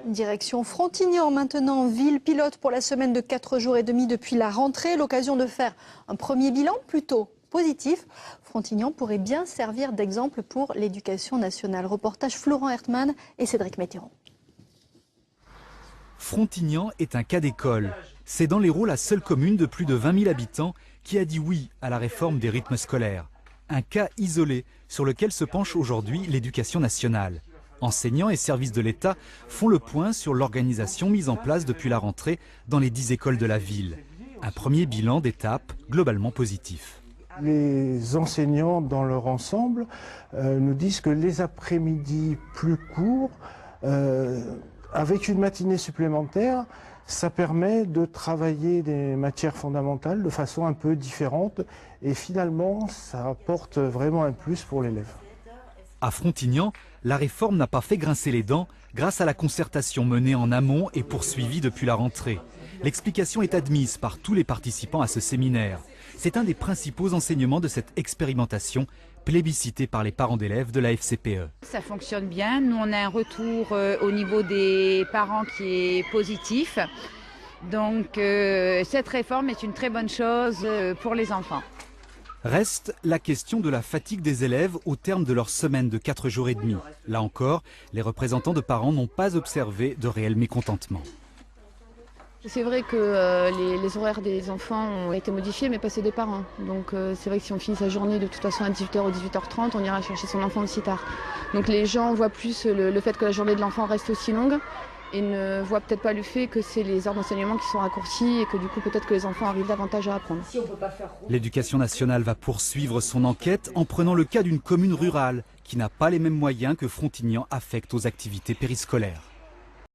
Direction Frontignan maintenant, ville pilote pour la semaine de 4 jours et demi depuis la rentrée. L'occasion de faire un premier bilan plutôt positif. Frontignan pourrait bien servir d'exemple pour l'éducation nationale. Reportage Florent Hertmann et Cédric Météron. Frontignan est un cas d'école. C'est dans l'Hérault la seule commune de plus de 20 000 habitants qui a dit oui à la réforme des rythmes scolaires. Un cas isolé sur lequel se penche aujourd'hui l'éducation nationale. Enseignants et services de l'État font le point sur l'organisation mise en place depuis la rentrée dans les 10 écoles de la ville. Un premier bilan d'étape globalement positif. Les enseignants dans leur ensemble nous disent que les après-midi plus courts, avec une matinée supplémentaire, ça permet de travailler des matières fondamentales de façon un peu différente et finalement ça apporte vraiment un plus pour l'élève. À Frontignan, la réforme n'a pas fait grincer les dents grâce à la concertation menée en amont et poursuivie depuis la rentrée. L'explication est admise par tous les participants à ce séminaire. C'est un des principaux enseignements de cette expérimentation plébiscitée par les parents d'élèves de la FCPE. Ça fonctionne bien. Nous, on a un retour au niveau des parents qui est positif. Donc, cette réforme est une très bonne chose pour les enfants. Reste la question de la fatigue des élèves au terme de leur semaine de 4 jours et demi. Là encore, les représentants de parents n'ont pas observé de réel mécontentement. C'est vrai que les horaires des enfants ont été modifiés, mais pas ceux des parents. Donc c'est vrai que si on finit sa journée de toute façon à 18h ou 18h30, on ira chercher son enfant aussi tard. Donc les gens voient plus le fait que la journée de l'enfant reste aussi longue et ne voient peut-être pas le fait que c'est les heures d'enseignement qui sont raccourcies et que du coup peut-être que les enfants arrivent davantage à apprendre. L'éducation nationale va poursuivre son enquête en prenant le cas d'une commune rurale qui n'a pas les mêmes moyens que Frontignan affecte aux activités périscolaires.